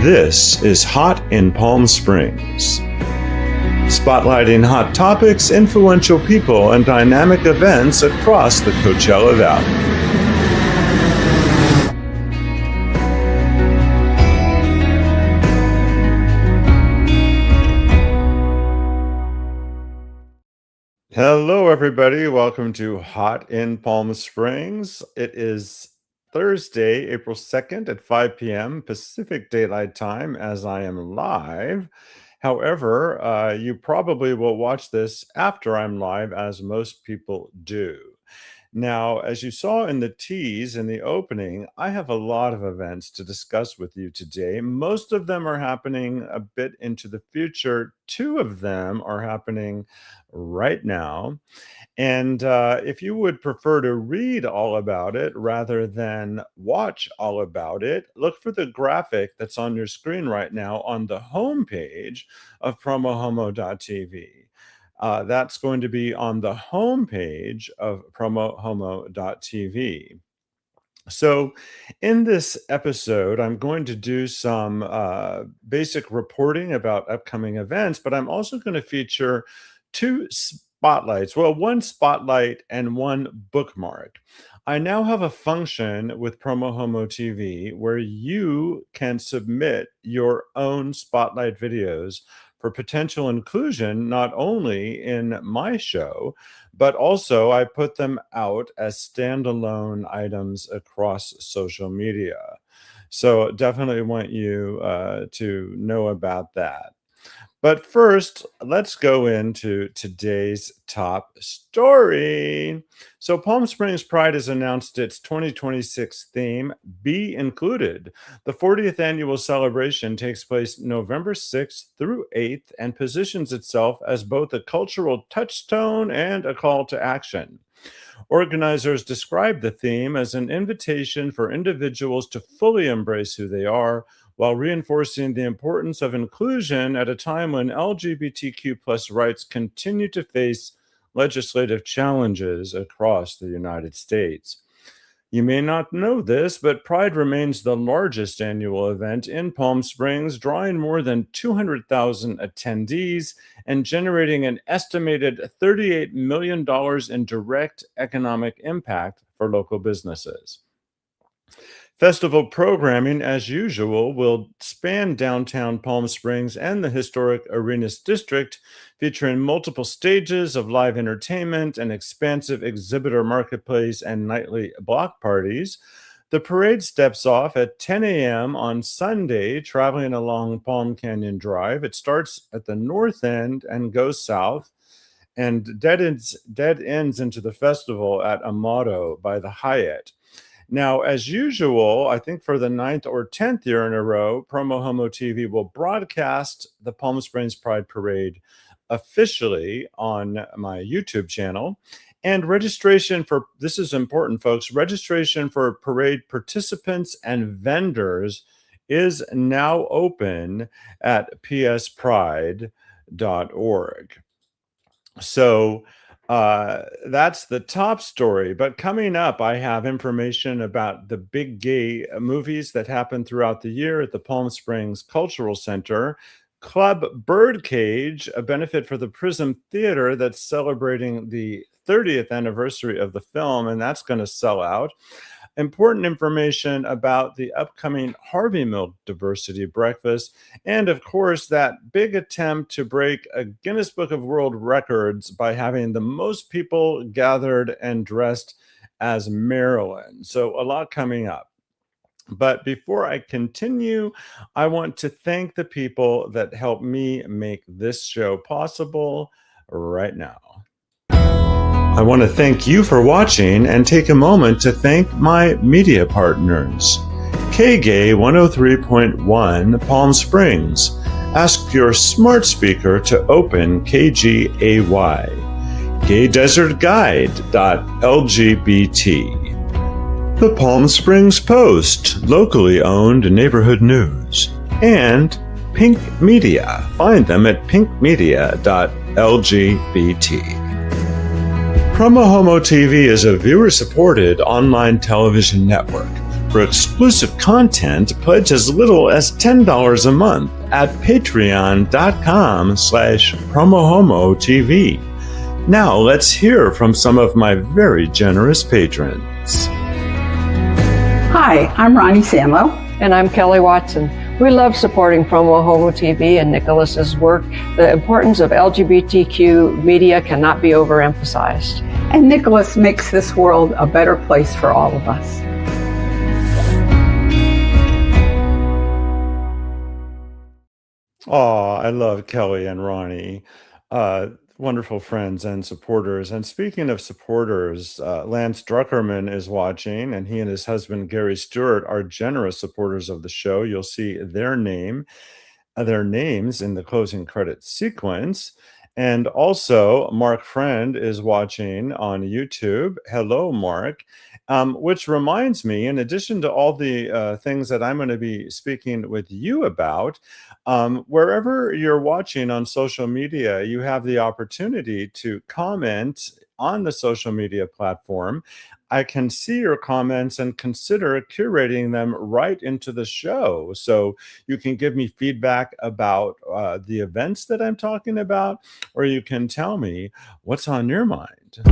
This is Hot in Palm Springs, spotlighting hot topics, influential people, and dynamic events across the Coachella Valley. Hello, everybody. Welcome to Hot in Palm Springs. It is Thursday, April 2nd at 5 p.m. Pacific Daylight Time as I am live. However, you probably will watch this after I'm live, as most people do. Now, as you saw in the tease in the opening, I have a lot of events to discuss with you today. Most of them are happening a bit into the future. Two of them are happening right now. And if you would prefer to read all about it rather than watch all about it, look for the graphic that's on your screen right now on the homepage of PromoHomo.TV. That's going to be on the homepage of PromoHomo.TV. So in this episode, I'm going to do some basic reporting about upcoming events, but I'm also going to feature two spotlights. Well, one spotlight and one bookmark. I now have a function with PromoHomo.TV where you can submit your own spotlight videos for potential inclusion, not only in my show, but also I put them out as standalone items across social media. So definitely want you to know about that. But first, let's go into today's top story. So Palm Springs Pride has announced its 2026 theme, Be Included. The 40th annual celebration takes place November 6th through 8th and positions itself as both a cultural touchstone and a call to action. Organizers describe the theme as an invitation for individuals to fully embrace who they are, while reinforcing the importance of inclusion at a time when LGBTQ plus rights continue to face legislative challenges across the United States. You may not know this, but Pride remains the largest annual event in Palm Springs, drawing more than 200,000 attendees and generating an estimated $38 million in direct economic impact for local businesses. Festival programming, as usual, will span downtown Palm Springs and the historic Arenas District, featuring multiple stages of live entertainment, an expansive exhibitor marketplace, and nightly block parties. The parade steps off at 10 a.m. on Sunday, traveling along Palm Canyon Drive. It starts at the north end and goes south, and dead ends into the festival at Amato by the Hyatt. Now, as usual, I think for the 9th or 10th year in a row, PromoHomo.TV will broadcast the Palm Springs Pride Parade officially on my YouTube channel. And registration for, this is important, folks, registration for parade participants and vendors is now open at pspride.org. So, that's the top story. But coming up, I have information about the big gay movies that happen throughout the year at the Palm Springs Cultural Center. Club Birdcage, a benefit for the Prism Theater that's celebrating the 30th anniversary of the film, and that's going to sell out. Important information about the upcoming Harvey Milk Diversity Breakfast, and of course, that big attempt to break a Guinness Book of World Records by having the most people gathered and dressed as Marilyn. So a lot coming up. But before I continue, I want to thank the people that help me make this show possible right now. I want to thank you for watching and take a moment to thank my media partners. KGay 103.1 Palm Springs. Ask your smart speaker to open KGAY. GayDesertGuide.lgbt. The Palm Springs Post, locally owned neighborhood news. And Pink Media. Find them at pinkmedia.lgbt. PromoHomo.TV is a viewer-supported online television network for exclusive content, pledge as little as $10 a month at patreon.com/PromoHomo.TV. Now let's hear from some of my very generous patrons. Hi, I'm Ronnie Samlo. And I'm Kelly Watson. We love supporting PromoHomo.TV and Nicholas's work. The importance of LGBTQ media cannot be overemphasized. And Nicholas makes this world a better place for all of us. Oh, I love Kelly and Ronnie. Wonderful friends and supporters. And speaking of supporters, Lance Druckerman is watching, and he and his husband Gary Stewart are generous supporters of the show. You'll see their names in the closing credits sequence. And also, Mark Friend is watching on YouTube. Hello, Mark. Which reminds me, in addition to all the things that I'm going to be speaking with you about, wherever you're watching on social media, you have the opportunity to comment on the social media platform. I can see your comments and consider curating them right into the show. So you can give me feedback about the events that I'm talking about, or you can tell me what's on your mind.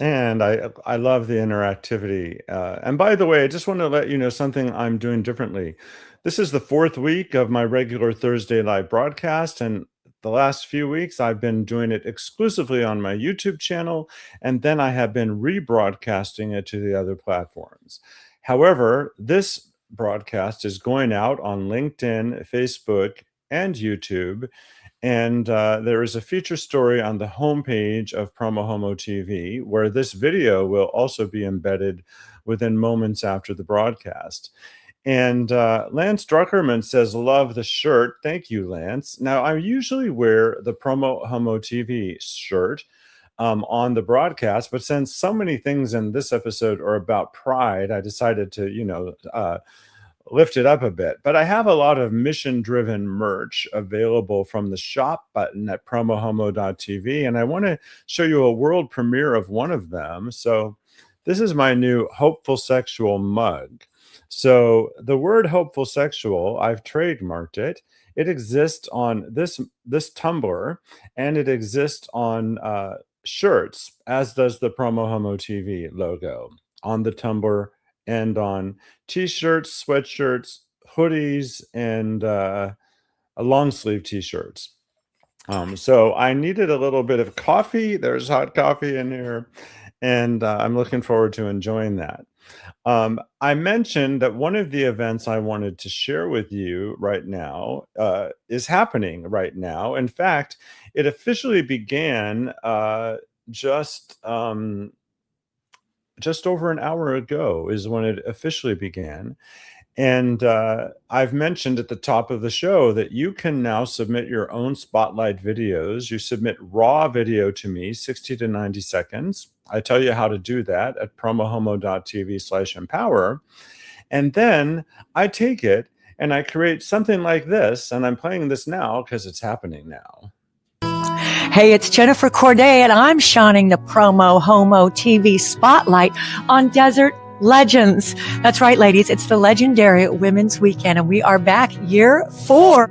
And I love the interactivity. And by the way, I just want to let you know something I'm doing differently. This is the 4th week of my regular Thursday live broadcast. And the last few weeks, I've been doing it exclusively on my YouTube channel. And then I have been rebroadcasting it to the other platforms. However, this broadcast is going out on LinkedIn, Facebook, and YouTube. And there is a feature story on the homepage of PromoHomo.TV where this video will also be embedded within moments after the broadcast. And Lance Druckerman says, love the shirt. Thank you, Lance. Now, I usually wear the PromoHomo.TV shirt on the broadcast, but since so many things in this episode are about pride, I decided to, lift it up a bit. But I have a lot of mission-driven merch available from the shop button at PromoHomo.TV, and I want to show you a world premiere of one of them. So this is my new Hopeful Sexual mug. So the word Hopeful Sexual, I've trademarked it. It exists on this tumbler, and it exists on shirts, as does the PromoHomo.TV logo on the tumbler and on t-shirts, sweatshirts, hoodies, and long sleeve t-shirts. So I needed a little bit of coffee. There's hot coffee in here, and I'm looking forward to enjoying that. I mentioned that one of the events I wanted to share with you right now is happening right now. In fact, it officially began just over an hour ago is when it officially began. And I've mentioned at the top of the show that you can now submit your own spotlight videos. You submit raw video to me, 60 to 90 seconds. I tell you how to do that at PromoHomo.TV/empower. And then I take it and I create something like this. And I'm playing this now because it's happening now. Hey, it's Jennifer Corday, and I'm shining the PromoHomo.TV spotlight on Desert Legends. That's right, ladies. It's the legendary Women's Weekend, and we are back year 4.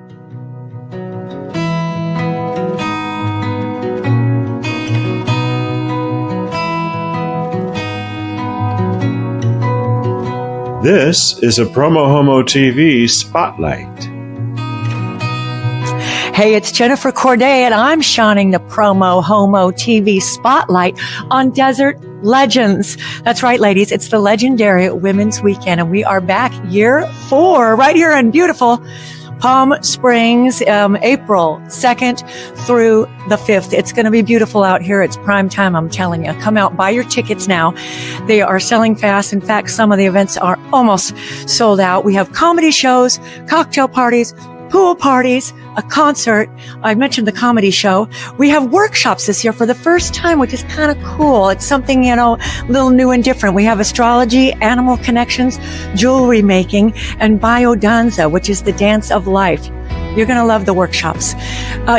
This is a PromoHomo.TV spotlight. Hey, it's Jennifer Corday, and I'm shining the PromoHomo.TV spotlight on Desert Legends. That's right, ladies. It's the legendary Women's Weekend, and we are back year 4 right here in beautiful Palm Springs, April 2nd through the 5th. It's going to be beautiful out here. It's prime time, I'm telling you. Come out, buy your tickets now. They are selling fast. In fact, some of the events are almost sold out. We have comedy shows, cocktail parties, pool parties, a concert. I mentioned the comedy show. We have workshops this year for the first time, which is kind of cool. It's something, a little new and different. We have astrology, animal connections, jewelry making, and biodanza, which is the dance of life. You're going to love the workshops.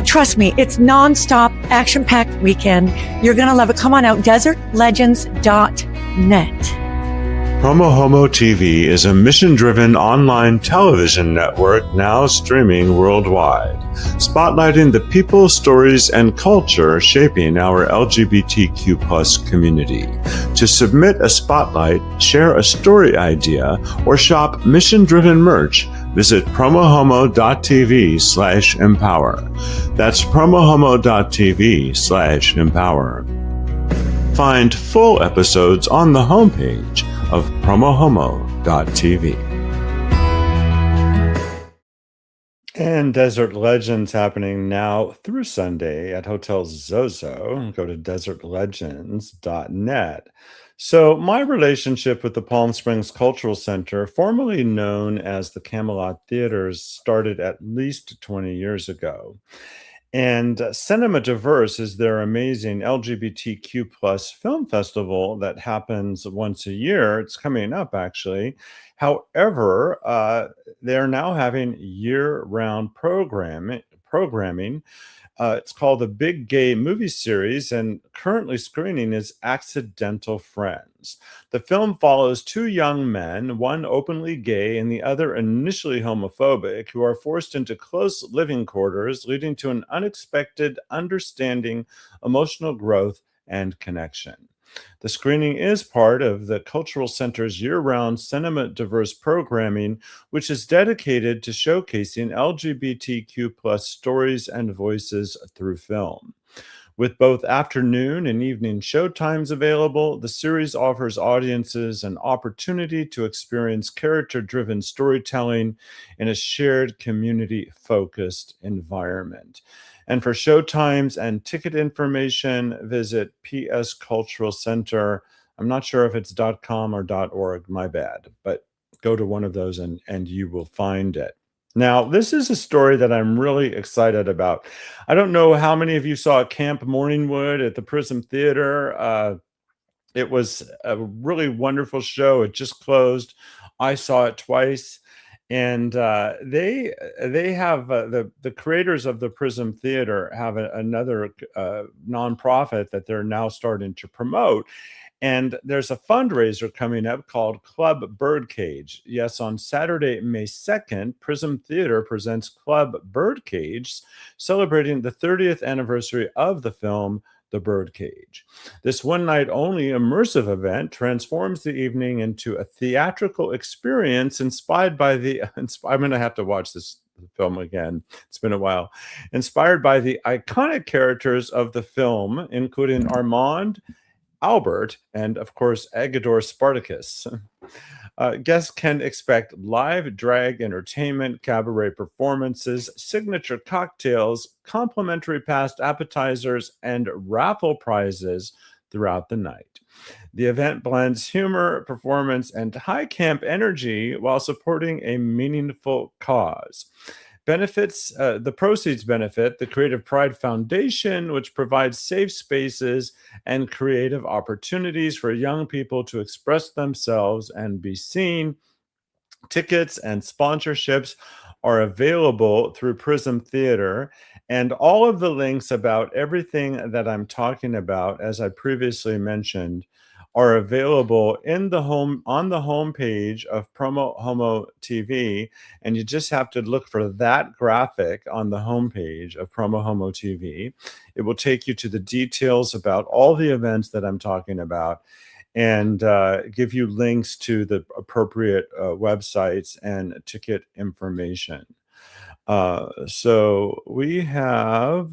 Trust me, it's nonstop, action-packed weekend. You're going to love it. Come on out, desertlegends.net. PromoHomo.TV is a mission-driven online television network now streaming worldwide, spotlighting the people, stories, and culture shaping our LGBTQ+ community. To submit a spotlight, share a story idea, or shop mission-driven merch, visit PromoHomo.TV/empower. That's PromoHomo.TV/empower. Find full episodes on the homepage of PromoHomo.TV. And Desert Legends happening now through Sunday at Hotel Zozo. Go to desertlegends.net. So my relationship with the Palm Springs Cultural Center, formerly known as the Camelot Theaters, started at least 20 years ago. And Cinema Diverse is their amazing LGBTQ plus film festival that happens once a year. It's coming up, actually. However, they're now having year-round programming. It's called the Big Gay Movie Series, and currently screening is Accidental Friends. The film follows two young men, one openly gay and the other initially homophobic, who are forced into close living quarters, leading to an unexpected understanding, emotional growth, and connection. The screening is part of the Cultural Center's year-round Cinema Diverse programming, which is dedicated to showcasing LGBTQ plus stories and voices through film. With both afternoon and evening showtimes available, the series offers audiences an opportunity to experience character-driven storytelling in a shared community-focused environment. And for showtimes and ticket information, visit PS Cultural Center. I'm not sure if it's .com or .org, my bad, but go to one of those and you will find it. Now, this is a story that I'm really excited about. I don't know how many of you saw Camp Morningwood at the Prism Theater. It was a really wonderful show. It just closed. I saw it twice. And they have the creators of the Prism Theater have another nonprofit that they're now starting to promote. And there's a fundraiser coming up called Club Birdcage. Yes, on Saturday, May 2nd, Prism Theater presents Club Birdcage, celebrating the 30th anniversary of the film The Birdcage. This one-night-only immersive event transforms the evening into a theatrical experience inspired by the... I'm going to have to watch this film again. It's been a while. Inspired by the iconic characters of the film, including Armand, Albert, and of course, Agador Spartacus. Guests can expect live drag entertainment, cabaret performances, signature cocktails, complimentary past appetizers, and raffle prizes throughout the night. The event blends humor, performance, and high camp energy while supporting a meaningful cause. The proceeds benefit the Creative Pride Foundation, which provides safe spaces and creative opportunities for young people to express themselves and be seen. Tickets and sponsorships are available through Prism Theater, and all of the links about everything that I'm talking about, as I previously mentioned, are available on the homepage of PromoHomo.TV, and you just have to look for that graphic on the homepage of PromoHomo.TV. It will take you to the details about all the events that I'm talking about, and give you links to the appropriate websites and ticket information. So we have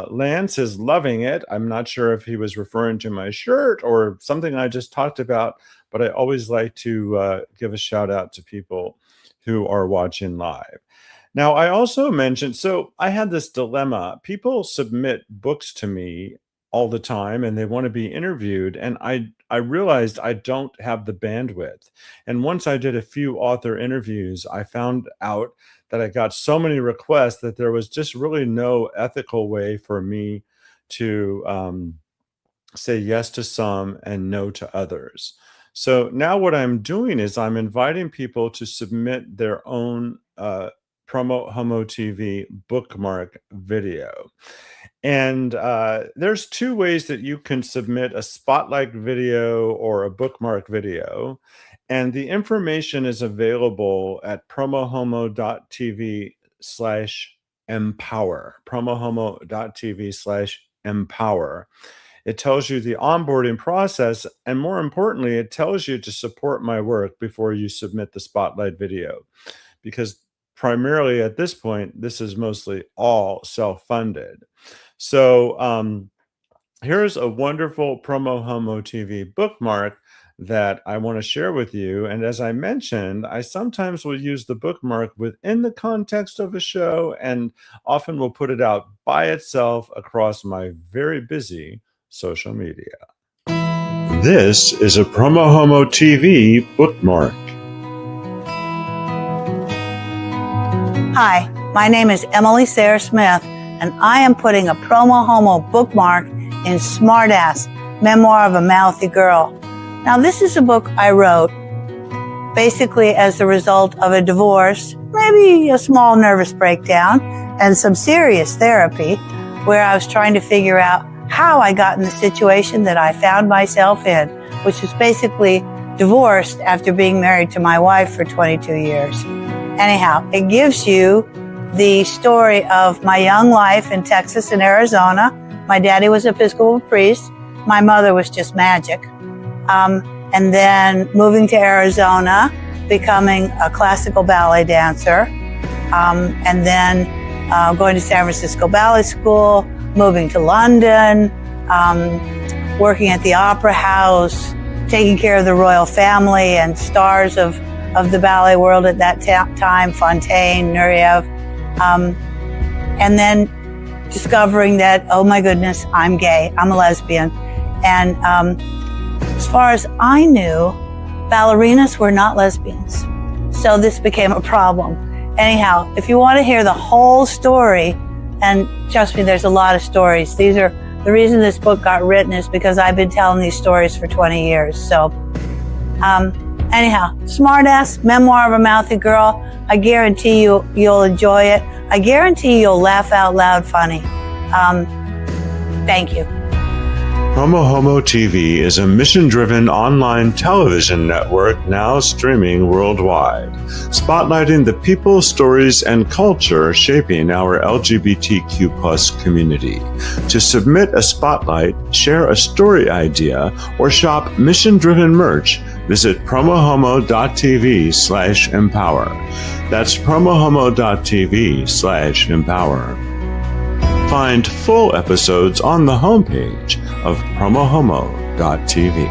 Lance is loving it. I'm not sure if he was referring to my shirt or something I just talked about, but I always like to give a shout out to people who are watching live. Now, I also mentioned, so I had this dilemma. People submit books to me all the time and they want to be interviewed. And I realized I don't have the bandwidth. And once I did a few author interviews, I found out that I got so many requests that there was just really no ethical way for me to say yes to some and no to others. So now what I'm doing is I'm inviting people to submit their own PromoHomo.TV bookmark video. And there's two ways that you can submit a spotlight video or a bookmark video. And the information is available at PromoHomo.TV slash empower. PromoHomo.TV slash empower. It tells you the onboarding process, and more importantly, it tells you to support my work before you submit the spotlight video. Because primarily at this point, this is mostly all self-funded. So here's a wonderful PromoHomo.TV bookmark that I want to share with you. And as I mentioned, I sometimes will use the bookmark within the context of a show and often will put it out by itself across my very busy social media. This is a PromoHomo.TV bookmark. Hi, my name is Emily Sayre Smith, and I am putting a PromoHomo bookmark in Smartass, Memoir of a Mouthy Girl. Now, this is a book I wrote basically as the result of a divorce, maybe a small nervous breakdown, and some serious therapy, where I was trying to figure out how I got in the situation that I found myself in, which was basically divorced after being married to my wife for 22 years. Anyhow, it gives you the story of my young life in Texas and Arizona. My daddy was an Episcopal priest. My mother was just magic. And then moving to Arizona, becoming a classical ballet dancer, and then going to San Francisco Ballet School, moving to London, working at the Opera House, taking care of the royal family and stars of the ballet world at that time, Fontaine, Nureyev, and then discovering that, oh my goodness, I'm gay, I'm a lesbian. And as far as I knew, ballerinas were not lesbians. So this became a problem. Anyhow, if you want to hear the whole story, and trust me, there's a lot of stories. The reason this book got written is because I've been telling these stories for 20 years. So, anyhow, Smartass, Memoir of a Mouthy Girl. I guarantee you'll enjoy it. I guarantee you'll laugh out loud funny. Thank you. PromoHomo.TV is a mission-driven online television network now streaming worldwide, spotlighting the people, stories, and culture shaping our LGBTQ+ community. To submit a spotlight, share a story idea, or shop mission-driven merch, visit PromoHomo.TV/empower. That's PromoHomo.TV/empower. Find full episodes on the homepage of PromoHomo.TV.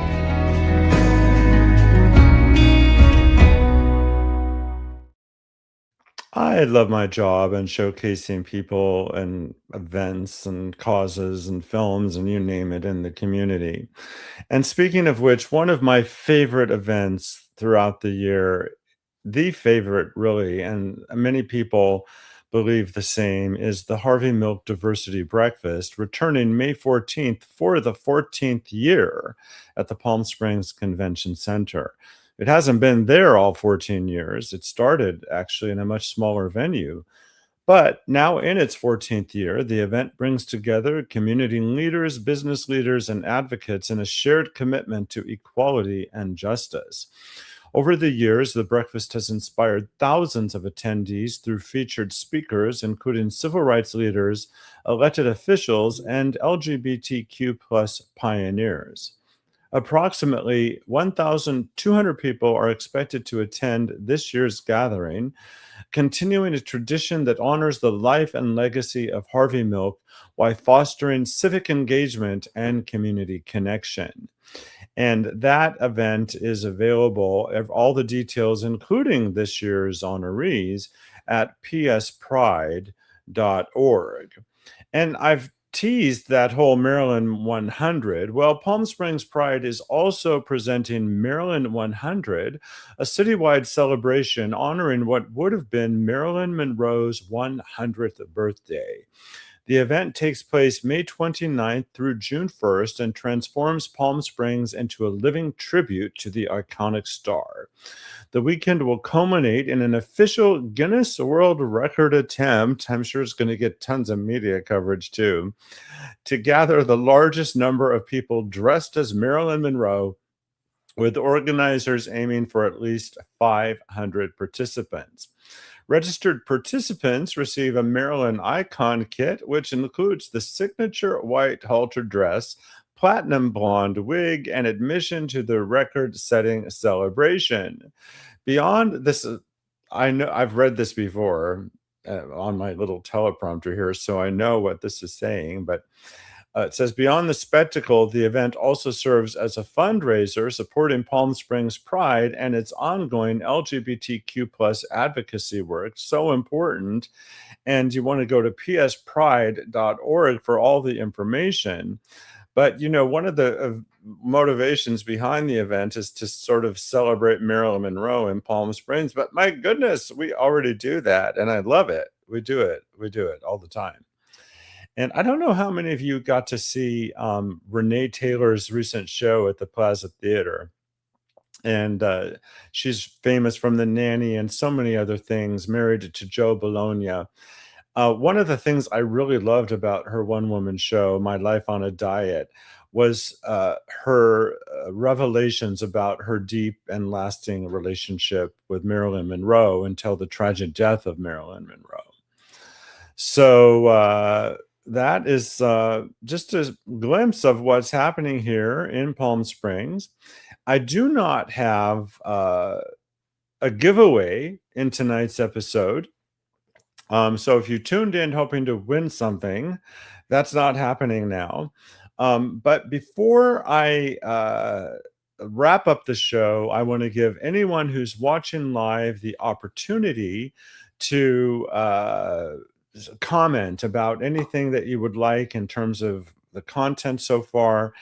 I love my job and showcasing people and events and causes and films and you name it in the community. And speaking of which, one of my favorite events throughout the year, the favorite really, and many people believe the same, is the Harvey Milk Diversity Breakfast, returning May 14th for the 14th year at the Palm Springs Convention Center. It hasn't been there all 14 years. It started actually in a much smaller venue. But now in its 14th year, the event brings together community leaders, business leaders, and advocates in a shared commitment to equality and justice. Over the years, the breakfast has inspired thousands of attendees through featured speakers, including civil rights leaders, elected officials, and LGBTQ+ pioneers. Approximately 1,200 people are expected to attend this year's gathering, continuing a tradition that honors the life and legacy of Harvey Milk while fostering civic engagement and community connection. And that event is available, all the details, including this year's honorees, at pspride.org. And I've teased that whole Marilyn 100. Well, Palm Springs Pride is also presenting Marilyn 100, a citywide celebration honoring what would have been Marilyn Monroe's 100th birthday. The event takes place May 29th through June 1st and transforms Palm Springs into a living tribute to the iconic star. The weekend will culminate in an official Guinness World Record attempt, I'm sure it's going to get tons of media coverage too, to gather the largest number of people dressed as Marilyn Monroe, with organizers aiming for at least 500 participants. Registered participants receive a Marilyn Icon kit, which includes the signature white halter dress, platinum blonde wig, and admission to the record-setting celebration. Beyond this, I know I've read this before on my little teleprompter here, so I know what this is saying, but it says, beyond the spectacle, the event also serves as a fundraiser supporting Palm Springs Pride and its ongoing LGBTQ plus advocacy work. So important. And you want to go to pspride.org for all the information. But, you know, one of the motivations behind the event is to sort of celebrate Marilyn Monroe in Palm Springs. But my goodness, we already do that. And I love it. We do it. We do it all the time. And I don't know how many of you got to see Renee Taylor's recent show at the Plaza Theater. And she's famous from The Nanny and so many other things, married to Joe Bologna. One of the things I really loved about her one-woman show, My Life on a Diet, was her revelations about her deep and lasting relationship with Marilyn Monroe until the tragic death of Marilyn Monroe. So that is just a glimpse of what's happening here in Palm Springs. I do not have a giveaway in tonight's episode. So if you tuned in hoping to win something, that's not happening now. But before I wrap up the show, I want to give anyone who's watching live the opportunity to comment about anything that you would like in terms of the content so far,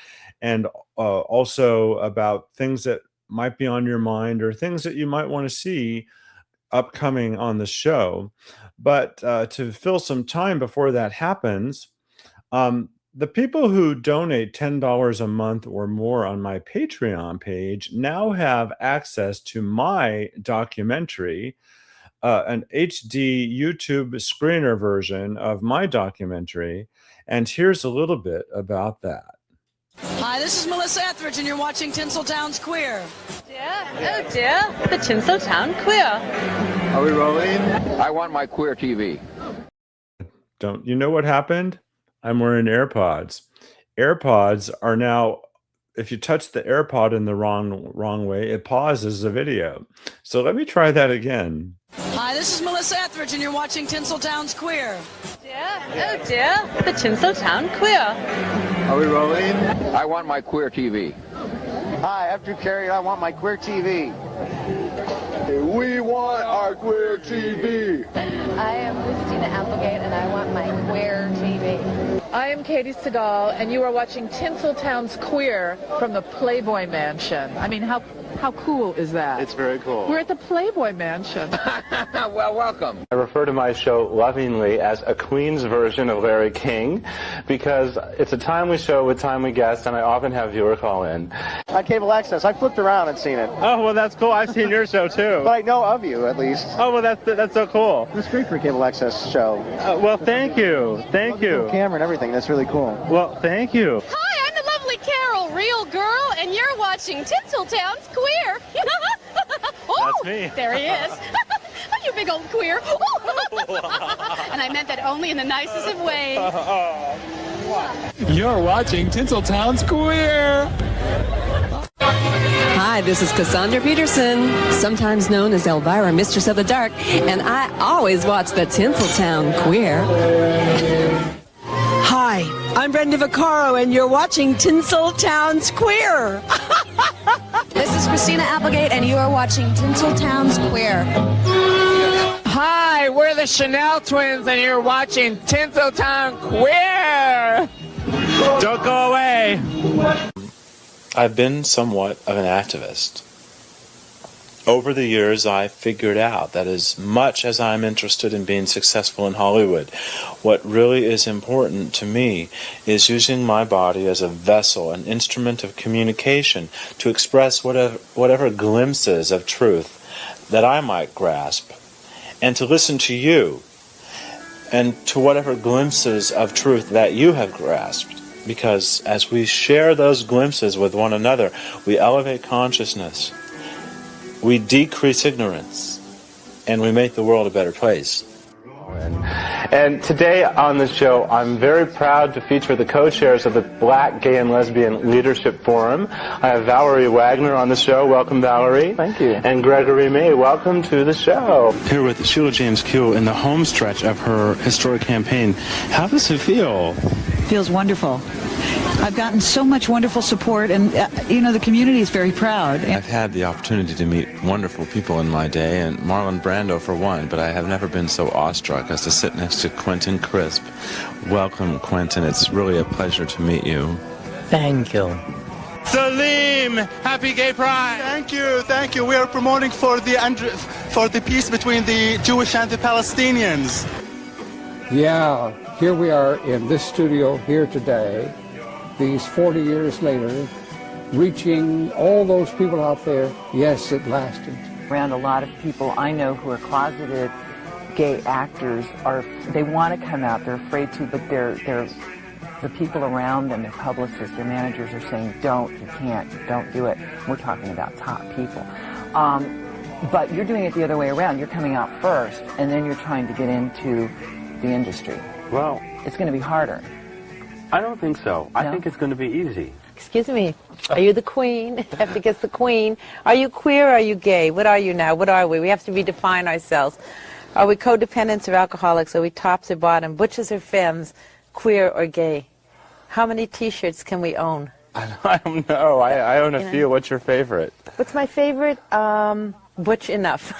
and also about things that might be on your mind or things that you might want to see upcoming on the show. But to fill some time before that happens, the people who donate $10 a month or more on my Patreon page now have access to my documentary, an HD YouTube screener version of my documentary. And here's a little bit about that. Hi, this is Melissa Etheridge, and you're watching Tinseltown's Queer. Oh dear, the Tinseltown Queer. Are we rolling? I want my queer TV. Don't you know what happened? I'm wearing AirPods. AirPods are now, if you touch the AirPod in the wrong way, it pauses the video. So let me try that again. Hi, this is Melissa Etheridge, and you're watching Tinseltown's Queer. Oh dear, the Tinseltown Queer. Are we rolling? I want my queer TV. Hi, I'm Drew Carey, and I want my queer TV. We want our queer TV. I am Christina Applegate, and I want my queer TV. I am Katie Segal, and you are watching Tinseltown's Queer from the Playboy Mansion. I mean, how cool is that? It's very cool. We're at the Playboy Mansion. Well, welcome. I refer to my show lovingly as a Queen's version of Larry King because it's a timely show with timely guests, and I often have viewer call in. On cable access, I flipped around and seen it. Oh, well, that's cool. I've seen your show, too. But I know of you, at least. Oh, well, that's so cool. It's great for a cable access show. Well, thank you. Thank you. Camera and everything. That's really cool. Well, thank you. Hi, I'm the lovely Carol, real girl, and you're watching Tinseltown's Queer. That's me. There he is. You big old queer. And I meant that only in the nicest of ways. You're watching Tinseltown's Queer. Hi, this is Cassandra Peterson, sometimes known as Elvira, Mistress of the Dark, and I always watch the Tinseltown Queer. Hi, I'm Brenda Vaccaro, and you're watching Tinseltown's Queer. This is Christina Applegate, and you are watching Tinseltown's Queer. Hi, we're the Chanel twins, and you're watching Tinseltown Queer. Don't go away. I've been somewhat of an activist. over the years, I figured out that as much as I'm interested in being successful in Hollywood, what really is important to me is using my body as a vessel, an instrument of communication to express whatever glimpses of truth that I might grasp, and to listen to you and to whatever glimpses of truth that you have grasped. Because as we share those glimpses with one another, we elevate consciousness, we decrease ignorance, and we make the world a better place. And today on the show, I'm very proud to feature the co-chairs of the Black, Gay, and Lesbian Leadership Forum. I have Valerie Wagner on the show. Welcome, Valerie. Thank you. And Gregory May. Welcome to the show. Here with Sheila James Kuehl in the home stretch of her historic campaign. How does it feel? Feels wonderful. I've gotten so much wonderful support, and the community is very proud. I've had the opportunity to meet wonderful people in my day, and Marlon Brando for one, but I have never been so awestruck as to sit next to Quentin Crisp. Welcome, Quentin. It's really a pleasure to meet you. Thank you. Salim, happy Gay Pride. Thank you. We are promoting for the peace between the Jewish and the Palestinians. Yeah, here we are in this studio here today, these 40 years later, reaching all those people out there. Yes, it lasted. Around a lot of people I know who are closeted gay actors they want to come out, they're afraid to, but the people around them, their publicists, their managers are saying, don't, you can't, don't do it. We're talking about top people. But you're doing it the other way around. You're coming out first, and then you're trying to get into the industry. Well, it's going to be harder. I don't think so. I think it's going to be easy. Excuse me, are you the queen? Have to guess the queen. Are you queer or are you gay? What are you now? What are we? We have to redefine ourselves. Are we codependents or alcoholics? Are we tops or bottom? Butches or femmes? Queer or gay? How many T-shirts can we own? I don't know. I own a few. What's your favorite? What's my favorite? Butch enough.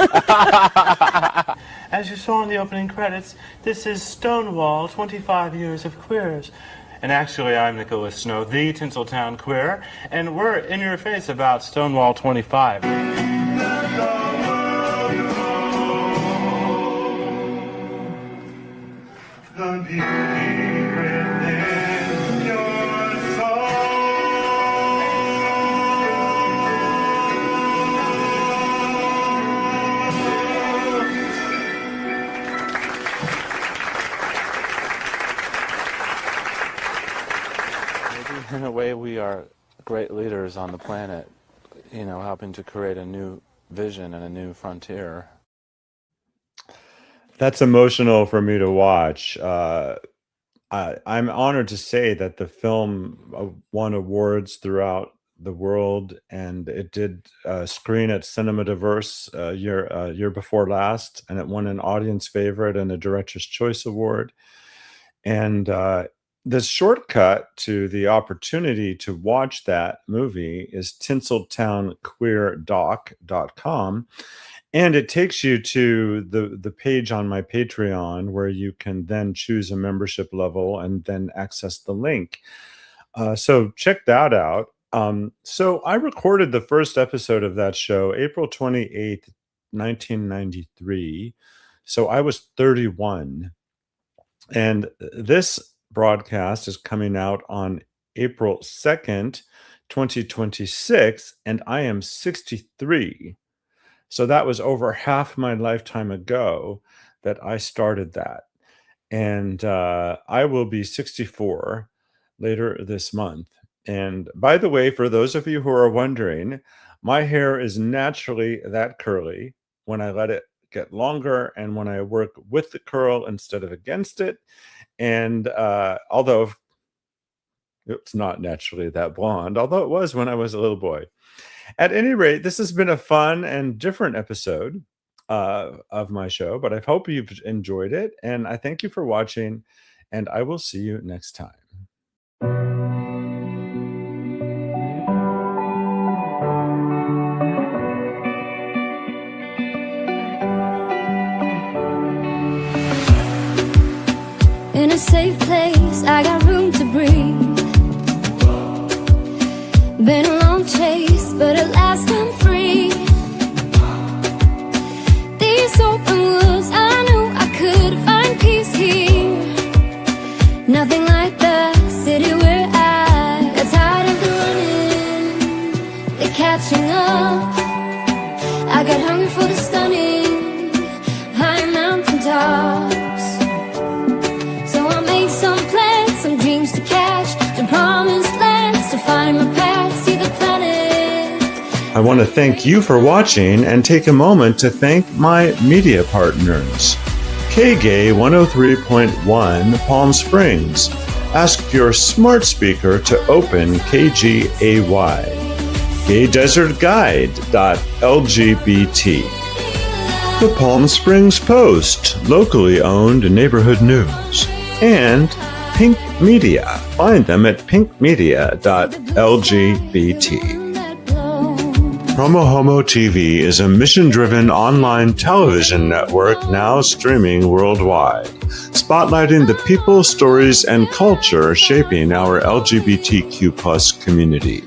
As you saw in the opening credits, this is Stonewall, 25 Years of Queers. And actually, I'm Nicholas Snow, the Tinseltown Queer, and we're in your face about Stonewall 25. The beauty within your soul. In a way, we are great leaders on the planet, helping to create a new vision and a new frontier. That's emotional for me to watch. I'm honored to say that the film won awards throughout the world, and it did screen at Cinema Diverse year before last, and it won an audience favorite and a Director's Choice Award. And the shortcut to the opportunity to watch that movie is tinseltownqueerdoc.com. And it takes you to the page on my Patreon where you can then choose a membership level and then access the link. So check that out. So I recorded the first episode of that show April 28th, 1993. So I was 31. And this broadcast is coming out on April 2nd, 2026, and I am 63. So that was over half my lifetime ago that I started that. And I will be 64 later this month. And by the way, for those of you who are wondering, my hair is naturally that curly when I let it get longer and when I work with the curl instead of against it. And although it's not naturally that blonde, although it was when I was a little boy. At any rate, this has been a fun and different episode of my show, but I hope you've enjoyed it. And I thank you for watching, and I will see you next time. In a safe place, I got room to breathe. Been a long chase, but at last I'm free. up. I got hungry for the stunning high mountain tops. So I made some plans, some dreams to catch, to promised lands, to find my path, see the planet. I want to thank you for watching and take a moment to thank my media partners. KGay 103.1 Palm Springs. Ask your smart speaker to open KGAY. GayDesertGuide.LGBT. The Palm Springs Post, locally owned neighborhood news. And Pink Media. Find them at pinkmedia.lgbt. PromoHomo.TV is a mission-driven online television network now streaming worldwide, spotlighting the people, stories, and culture shaping our LGBTQ+ community.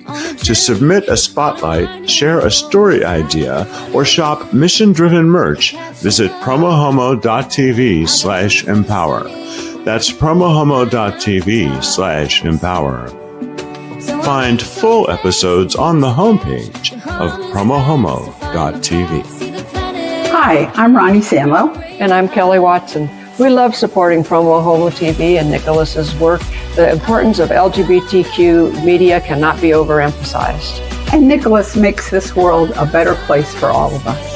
To submit a spotlight, share a story idea, or shop mission-driven merch, visit PromoHomo.TV/empower. That's PromoHomo.TV/empower. Find full episodes on the homepage of PromoHomo.TV. Hi, I'm Ronnie Samlo. And I'm Kelly Watson. We love supporting PromoHomo.TV and Nicholas's work. The importance of LGBTQ media cannot be overemphasized. And Nicholas makes this world a better place for all of us.